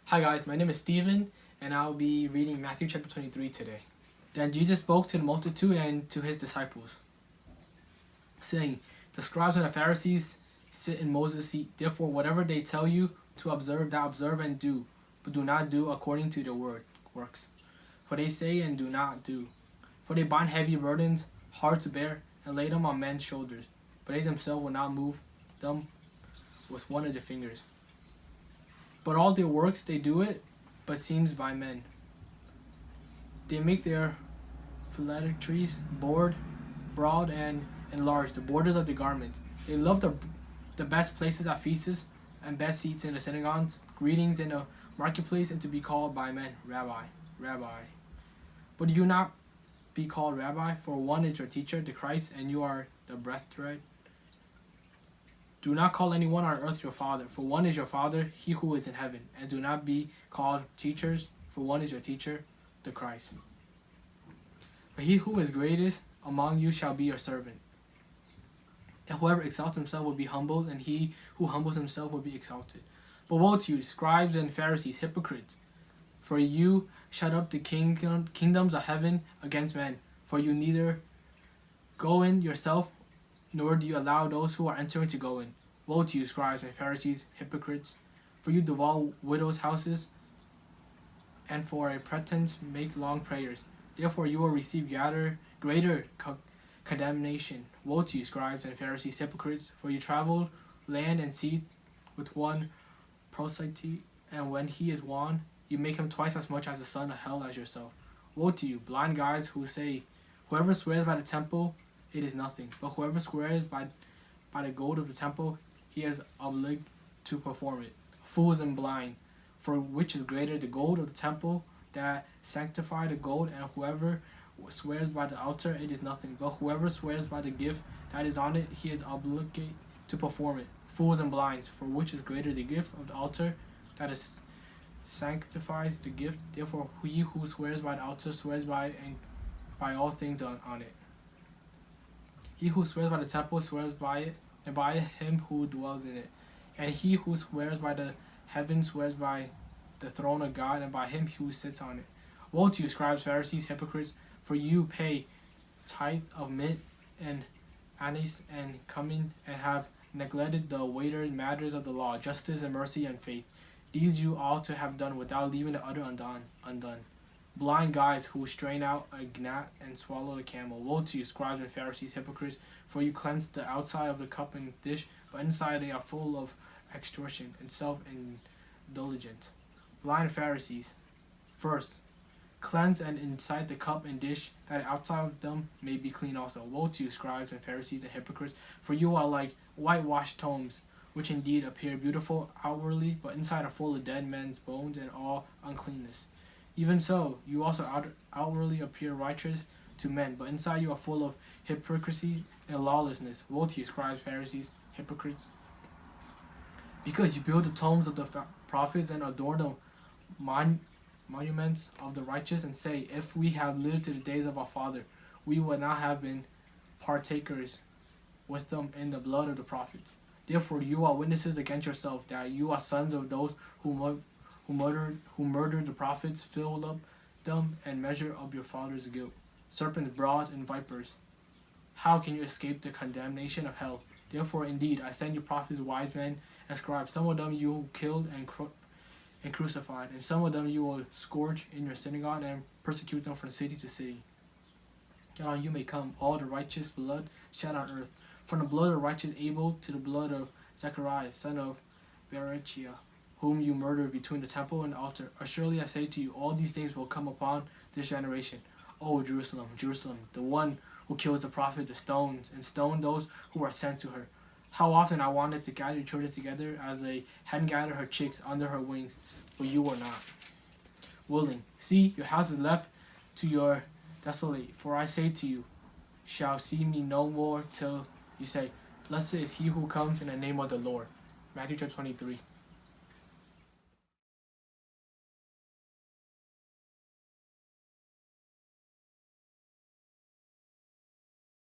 Hi guys, my name is Steven, and I'll be reading Matthew chapter 23 today. Then Jesus spoke to the multitude and to his disciples, saying, "The scribes and the Pharisees sit in Moses' seat. Therefore, whatever they tell you to observe, that observe and do, but do not do according to their works. For they say and do not do. For they bind heavy burdens, hard to bear, and lay them on men's shoulders, but they themselves will not move them with one of their fingers. But all their works they do it, but seems by men. They make their phylacteries broad and enlarge the borders of the garments. They love the best places at feasts and best seats in the synagogues, greetings in the marketplace, and to be called by men, Rabbi, Rabbi. But do not be called Rabbi, for one is your teacher, the Christ, and you are the breastthread. Do not call anyone on earth your father, for one is your Father, he who is in heaven. And do not be called teachers, for one is your teacher, the Christ. But he who is greatest among you shall be your servant. And whoever exalts himself will be humbled, and he who humbles himself will be exalted. But woe to you, scribes and Pharisees, hypocrites! For you shut up the kingdoms of heaven against men, for you neither go in yourself, nor do you allow those who are entering to go in. Woe to you, scribes and Pharisees, hypocrites! For you devour widows' houses, and for a pretense make long prayers. Therefore you will receive greater condemnation. Woe to you, scribes and Pharisees, hypocrites! For you travel land and sea with one proselyte, and when he is won, you make him twice as much as the son of hell as yourself. Woe to you, blind guides, who say, whoever swears by the temple, it is nothing. But whoever swears by the gold of the temple, he is obliged to perform it. Fools and blind, for which is greater, the gold of the temple that sanctified the gold, and whoever swears by the altar, it is nothing. But whoever swears by the gift that is on it, he is obliged to perform it. Fools and blinds, for which is greater, the gift of the altar that is sanctifies the gift. Therefore he who swears by the altar swears by all things on it. He who swears by the temple swears by it, and by him who dwells in it. And he who swears by the heaven swears by the throne of God, and by him who sits on it. Woe to you, scribes, Pharisees, hypocrites! For you pay tithe of mint and anise and cumin, and have neglected the weightier matters of the law, justice and mercy and faith. These you ought to have done without leaving the other undone. Blind guides, who strain out a gnat and swallow the camel. Woe to you, scribes and Pharisees, hypocrites! For you cleanse the outside of the cup and dish, but inside they are full of extortion and self-indulgence. Blind Pharisees, first cleanse and inside the cup and dish, that the outside of them may be clean also. Woe to you, scribes and Pharisees and hypocrites! For you are like whitewashed tombs, which indeed appear beautiful outwardly, but inside are full of dead men's bones and all uncleanness. Even so, you also outwardly appear righteous to men, but inside you are full of hypocrisy and lawlessness. Woe to you, scribes, Pharisees, hypocrites! Because you build the tombs of the prophets and adorn the monuments of the righteous, and say, if we have lived to the days of our father, we would not have been partakers with them in the blood of the prophets. Therefore you are witnesses against yourself, that you are sons of those who murdered the prophets, filled up them, and measure up your father's guilt. Serpents, brood, and vipers, how can you escape the condemnation of hell? Therefore indeed I send you prophets, wise men, and scribes. Some of them you killed and crucified, and some of them you will scourge in your synagogue and persecute them from city to city, that on you may come all the righteous blood shed on earth, from the blood of righteous Abel to the blood of Zechariah, son of Berechiah, whom you murdered between the temple and the altar. Surely I say to you, all these things will come upon this generation. O Jerusalem, Jerusalem, the one who kills the prophet, the stones, and stone those who are sent to her. How often I wanted to gather your children together as a hen gathers her chicks under her wings, but you were not willing. See, your house is left to your desolate. For I say to you, shall see me no more till you say, blessed is he who comes in the name of the Lord. Matthew chapter 23.